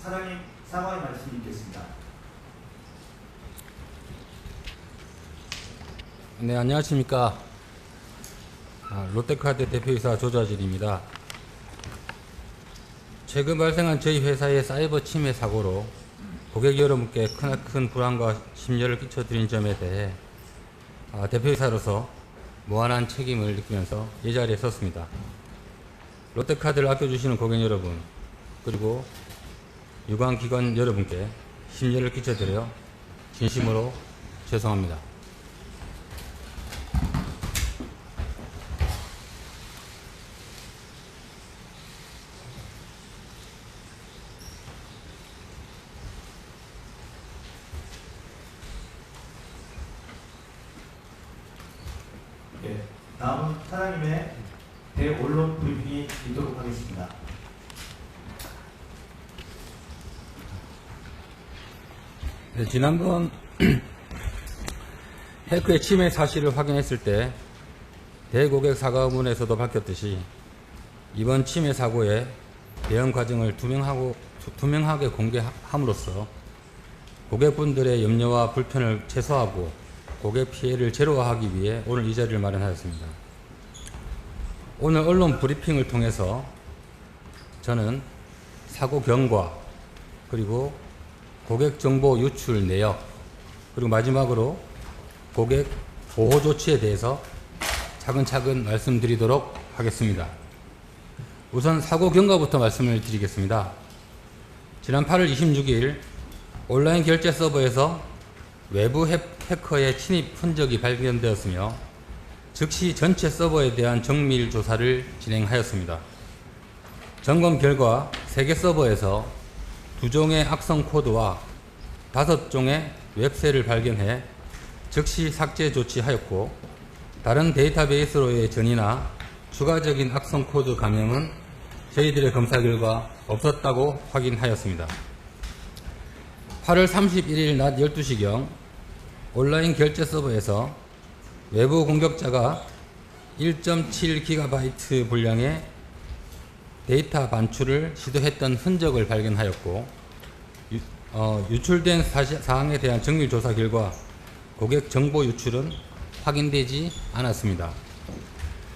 사장님 사과의 말씀이 있겠습니다. 네, 안녕하십니까. 롯데카드 대표이사 조좌질입니다. 최근 발생한 저희 회사의 사이버 침해 사고로 고객 여러분께 크나큰 불안과 심려를 끼쳐드린 점에 대해 대표이사로서 무한한 책임을 느끼면서 이 자리에 섰습니다. 롯데카드를 아껴주시는 고객 여러분, 그리고 유관기관 여러분께 심려를 끼쳐드려 진심으로 죄송합니다. 네, 다음은 사장님의 대언론 브리핑이 있도록 하겠습니다. 네, 지난번 해커의 침해 사실을 확인했을 때 대고객 사과 의문에서도 밝혔듯이 이번 침해 사고의 대응 과정을 투명하게 공개함으로써 고객분들의 염려와 불편을 최소화하고 고객 피해를 제로화하기 위해 오늘 이 자리를 마련하였습니다. 오늘 언론 브리핑을 통해서 저는 사고 경과, 그리고 고객 정보 유출 내역, 그리고 마지막으로 고객 보호 조치에 대해서 차근차근 말씀드리도록 하겠습니다. 우선 사고 경과부터 말씀을 드리겠습니다. 지난 8월 26일 온라인 결제 서버에서 외부 해커의 침입 흔적이 발견되었으며 즉시 전체 서버에 대한 정밀 조사를 진행하였습니다. 점검 결과 3개 서버에서 2종의 악성 코드와 5종의 웹셀을 발견해 즉시 삭제 조치하였고, 다른 데이터베이스로의 전이나 추가적인 악성 코드 감염은 저희들의 검사 결과 없었다고 확인하였습니다. 8월 31일 낮 12시경 온라인 결제 서버에서 외부 공격자가 1.7GB 분량의 데이터 반출을 시도했던 흔적을 발견하였고, 유출된 사항에 대한 정밀 조사 결과 고객 정보 유출은 확인되지 않았습니다.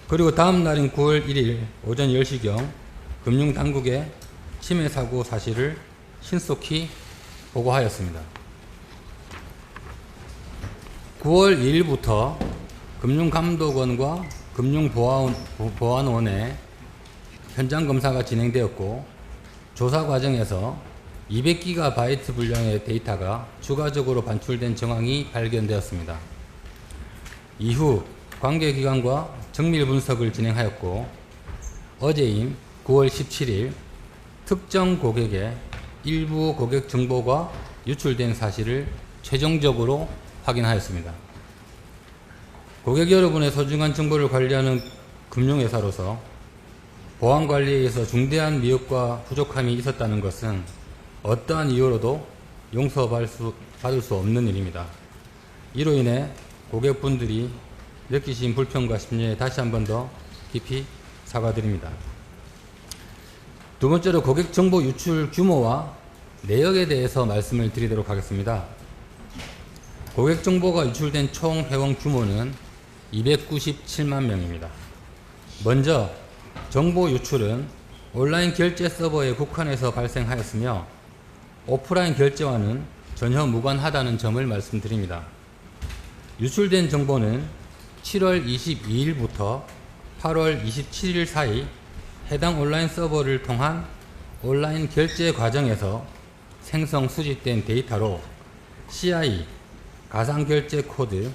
그리고 다음 날인 9월 1일 오전 10시경 금융당국에 침해 사고 사실을 신속히 보고하였습니다. 9월 2일부터 금융감독원과 금융보안원의 현장 검사가 진행되었고, 조사 과정에서 200GB 분량의 데이터가 추가적으로 반출된 정황이 발견되었습니다. 이후 관계기관과 정밀 분석을 진행하였고, 어제인 9월 17일 특정 고객의 일부 고객 정보가 유출된 사실을 최종적으로 확인하였습니다. 고객 여러분의 소중한 정보를 관리하는 금융회사로서 보안관리에 의해서 중대한 미흡과 부족함이 있었다는 것은 어떠한 이유로도 용서받을 수 없는 일입니다. 이로 인해 고객분들이 느끼신 불편과 심려에 다시 한 번 더 깊이 사과드립니다. 두 번째로 고객 정보 유출 규모와 내역에 대해서 말씀을 드리도록 하겠습니다. 고객 정보가 유출된 총 회원 규모는 297만 명입니다. 먼저 정보 유출은 온라인 결제 서버에 국한해서 발생하였으며 오프라인 결제와는 전혀 무관하다는 점을 말씀드립니다. 유출된 정보는 7월 22일부터 8월 27일 사이 해당 온라인 서버를 통한 온라인 결제 과정에서 생성 수집된 데이터로 CI, 가상결제 코드,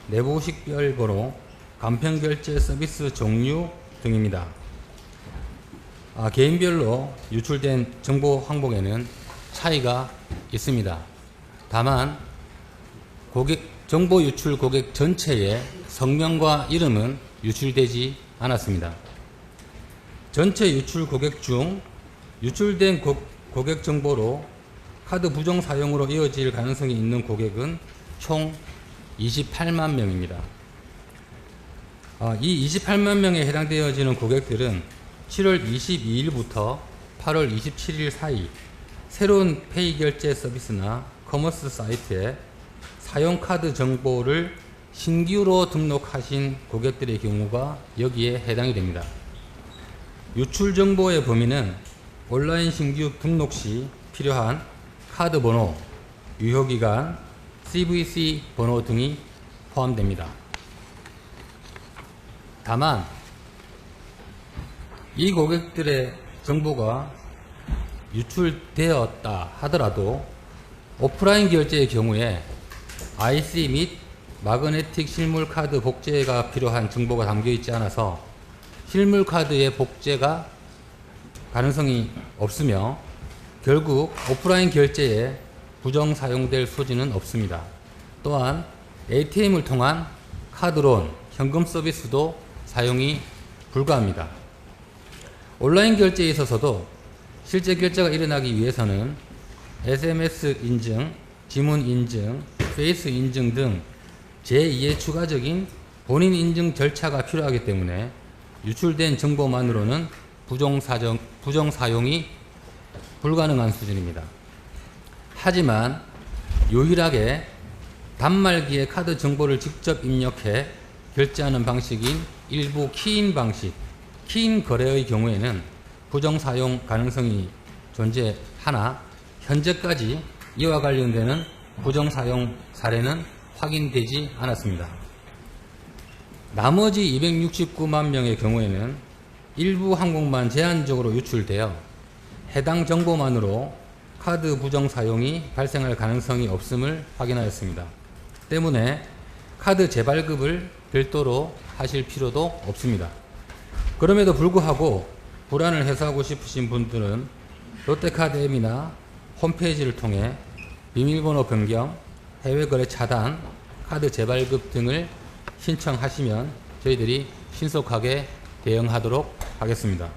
내부 식별 번호, 간편결제 서비스 종류 등입니다. 개인별로 유출된 정보 항목에는 차이가 있습니다. 다만 정보 유출 고객 전체의 성명과 이름은 유출되지 않았습니다. 전체 유출 고객 중 유출된 고객 정보로 카드 부정 사용으로 이어질 가능성이 있는 고객은 총 28만 명입니다. 이 28만 명에 해당되어지는 고객들은 7월 22일부터 8월 27일 사이 새로운 페이 결제 서비스나 커머스 사이트에 사용 카드 정보를 신규로 등록하신 고객들의 경우가 여기에 해당이 됩니다. 유출 정보의 범위는 온라인 신규 등록 시 필요한 카드 번호, 유효기간, CVC 번호 등이 포함됩니다. 다만 이 고객들의 정보가 유출되었다 하더라도 오프라인 결제의 경우에 IC 및 마그네틱 실물 카드 복제가 필요한 정보가 담겨 있지 않아서 실물 카드의 복제가 가능성이 없으며 결국 오프라인 결제에 부정 사용될 소지는 없습니다. 또한 ATM을 통한 카드론, 현금 서비스도 사용이 불가합니다. 온라인 결제에 있어서도 실제 결제가 일어나기 위해서는 SMS 인증, 지문 인증, 페이스 인증 등 제2의 추가적인 본인 인증 절차가 필요하기 때문에 유출된 정보만으로는 부정 사용이 불가능한 수준입니다. 하지만 유일하게 단말기에 카드 정보를 직접 입력해 결제하는 방식인 일부 키인 방식, 키인 거래의 경우에는 부정 사용 가능성이 존재하나 현재까지 이와 관련되는 부정 사용 사례는 확인되지 않았습니다. 나머지 269만 명의 경우에는 일부 항목만 제한적으로 유출되어 해당 정보만으로 카드 부정 사용이 발생할 가능성이 없음을 확인하였습니다. 때문에 카드 재발급을 별도로 하실 필요도 없습니다. 그럼에도 불구하고 불안을 해소하고 싶으신 분들은 롯데카드 앱이나 홈페이지를 통해 비밀번호 변경, 해외거래 차단, 카드 재발급 등을 신청하시면 저희들이 신속하게 대응하도록 하겠습니다.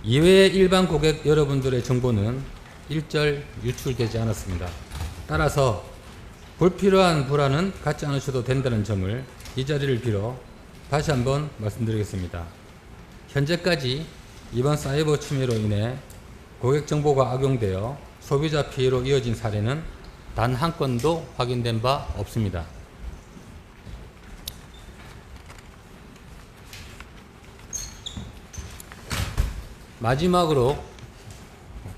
이외의 일반 고객 여러분들의 정보는 일절 유출되지 않았습니다. 따라서 불필요한 불안은 갖지 않으셔도 된다는 점을 이 자리를 빌어 다시 한번 말씀드리겠습니다. 현재까지 이번 사이버 침해로 인해 고객 정보가 악용되어 소비자 피해로 이어진 사례는 단 한 건도 확인된 바 없습니다. 마지막으로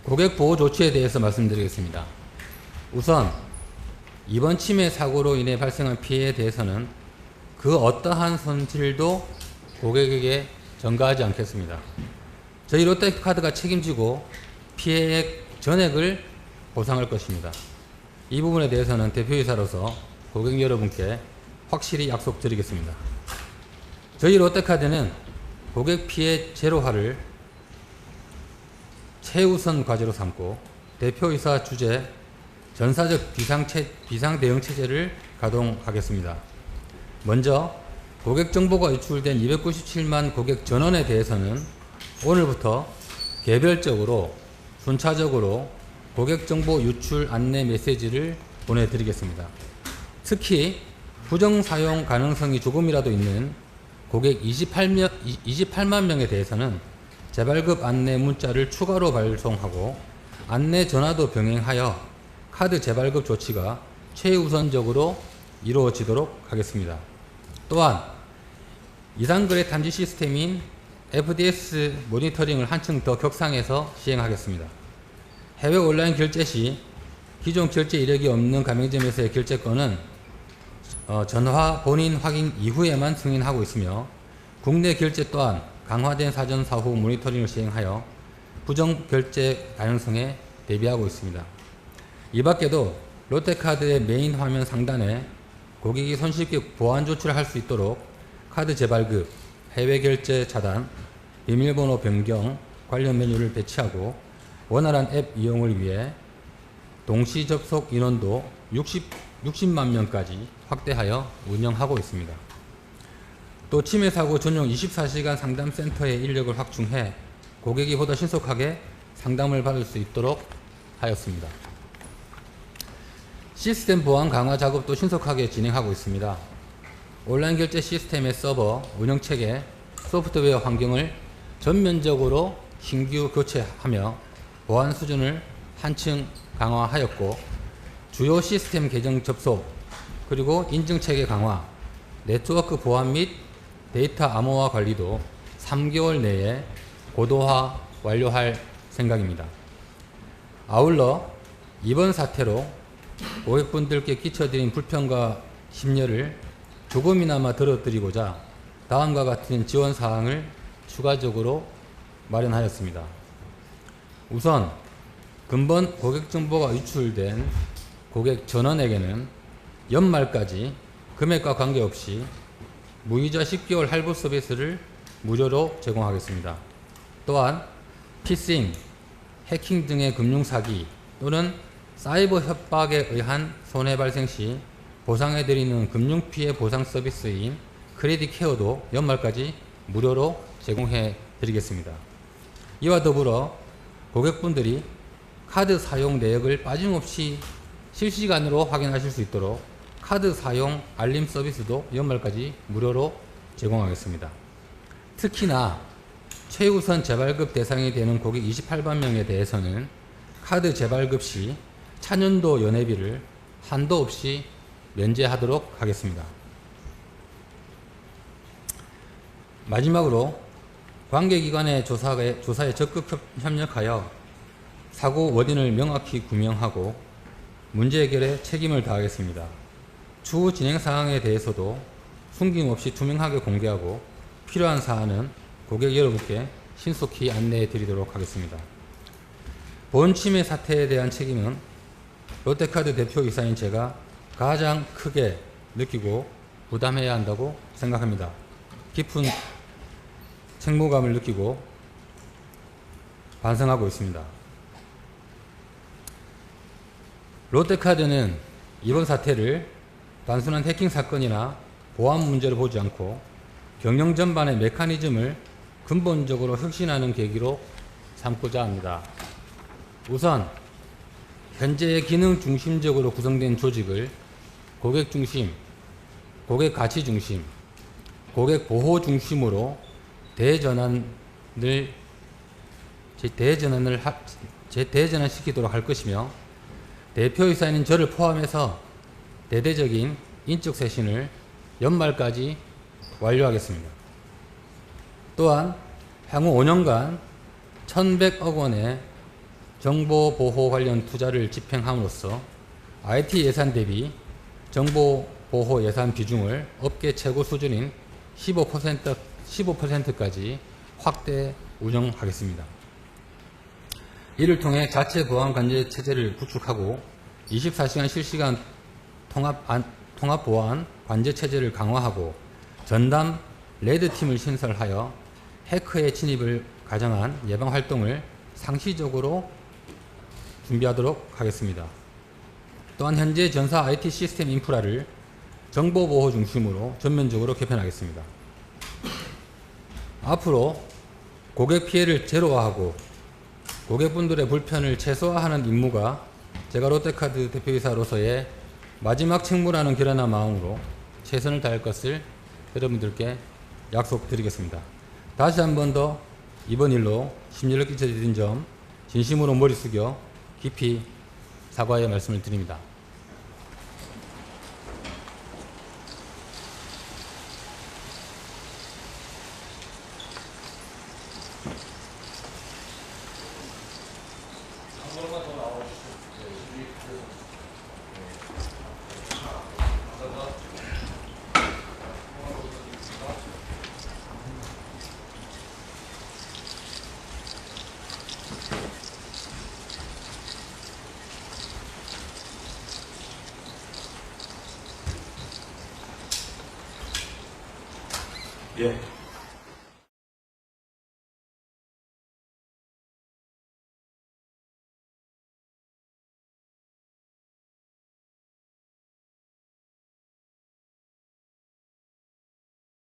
고객 보호 조치에 대해서 말씀드리겠습니다. 우선 이번 침해 사고로 인해 발생한 피해에 대해서는 그 어떠한 손실도 고객에게 전가하지 않겠습니다. 저희 롯데카드가 책임지고 피해액 전액을 보상할 것입니다. 이 부분에 대해서는 대표이사로서 고객 여러분께 확실히 약속드리겠습니다. 저희 롯데카드는 고객 피해 제로화를 최우선 과제로 삼고 대표이사 주재 전사적 비상대응체제를 가동하겠습니다. 먼저 고객 정보가 유출된 297만 고객 전원에 대해서는 오늘부터 개별적으로 순차적으로 고객 정보 유출 안내 메시지를 보내드리겠습니다. 특히 부정 사용 가능성이 조금이라도 있는 고객 28만 명에 대해서는 재발급 안내 문자를 추가로 발송하고 안내 전화도 병행하여 카드 재발급 조치가 최우선적으로 이루어지도록 하겠습니다. 또한 이상거래 탐지 시스템인 FDS 모니터링을 한층 더 격상해서 시행하겠습니다. 해외 온라인 결제 시 기존 결제 이력이 없는 가맹점에서의 결제권은 전화 본인 확인 이후에만 승인하고 있으며 국내 결제 또한 강화된 사전 사후 모니터링을 시행하여 부정 결제 가능성에 대비하고 있습니다. 이 밖에도 롯데카드의 메인 화면 상단에 고객이 손쉽게 보안 조치를 할 수 있도록 카드 재발급, 해외 결제 차단, 비밀번호 변경 관련 메뉴를 배치하고 원활한 앱 이용을 위해 동시 접속 인원도 60만 명까지 확대하여 운영하고 있습니다. 또 침해 사고 전용 24시간 상담센터의 인력을 확충해 고객이 보다 신속하게 상담을 받을 수 있도록 하였습니다. 시스템 보안 강화 작업도 신속하게 진행하고 있습니다. 온라인 결제 시스템의 서버, 운영체계, 소프트웨어 환경을 전면적으로 신규 교체하며 보안 수준을 한층 강화하였고 주요 시스템 계정 접속 그리고 인증체계 강화, 네트워크 보안 및 데이터 암호화 관리도 3개월 내에 고도화 완료할 생각입니다. 아울러 이번 사태로 고객분들께 끼쳐드린 불편과 심려를 조금이나마 덜어드리고자 다음과 같은 지원 사항을 추가적으로 마련하였습니다. 우선 근본 고객 정보가 유출된 고객 전원에게는 연말까지 금액과 관계없이 무이자 10개월 할부 서비스를 무료로 제공하겠습니다. 또한 피싱, 해킹 등의 금융사기 또는 사이버 협박에 의한 손해 발생 시 보상해드리는 금융피해 보상 서비스인 크레딧 케어도 연말까지 무료로 제공해 드리겠습니다. 이와 더불어 고객분들이 카드 사용 내역을 빠짐없이 실시간으로 확인하실 수 있도록 카드 사용 알림 서비스도 연말까지 무료로 제공하겠습니다. 특히나 최우선 재발급 대상이 되는 고객 28만 명에 대해서는 카드 재발급 시 차년도 연회비를 한도 없이 면제하도록 하겠습니다. 마지막으로 관계기관의 조사에 적극 협력하여 사고 원인을 명확히 규명하고 문제 해결에 책임을 다하겠습니다. 추후 진행 사항에 대해서도 숨김없이 투명하게 공개하고 필요한 사안은 고객 여러분께 신속히 안내해 드리도록 하겠습니다. 본 침해 사태에 대한 책임은 롯데카드 대표이사인 제가 가장 크게 느끼고 부담해야 한다고 생각합니다. 깊은 책무감을 느끼고 반성하고 있습니다. 롯데카드는 이번 사태를 단순한 해킹 사건이나 보안 문제로 보지 않고 경영 전반의 메커니즘을 근본적으로 혁신하는 계기로 삼고자 합니다. 우선 현재의 기능 중심적으로 구성된 조직을 고객 중심, 고객 가치 중심, 고객 보호 중심으로 대전환시키도록 할 것이며 대표이사인 저를 포함해서 대대적인 인적 쇄신을 연말까지 완료하겠습니다. 또한 향후 5년간 1,100억 원의 정보보호 관련 투자를 집행함으로써 IT 예산 대비 정보보호 예산 비중을 업계 최고 수준인 15%까지 확대 운영하겠습니다. 이를 통해 자체 보안 관제 체제를 구축하고 24시간 실시간 통합 보안 관제 체제를 강화하고 전담 레드팀을 신설하여 해커의 진입을 가정한 예방 활동을 상시적으로 준비하도록 하겠습니다. 또한 현재 전사 IT 시스템 인프라를 정보보호 중심으로 전면적으로 개편하겠습니다. 앞으로 고객 피해를 제로화하고 고객분들의 불편을 최소화하는 임무가 제가 롯데카드 대표이사로서의 마지막 책무라는 결연한 마음으로 최선을 다할 것을 여러분들께 약속드리겠습니다. 다시 한 번 더 이번 일로 심려를 끼쳐드린 점 진심으로 머리 숙여 깊이 사과의 말씀을 드립니다. 예.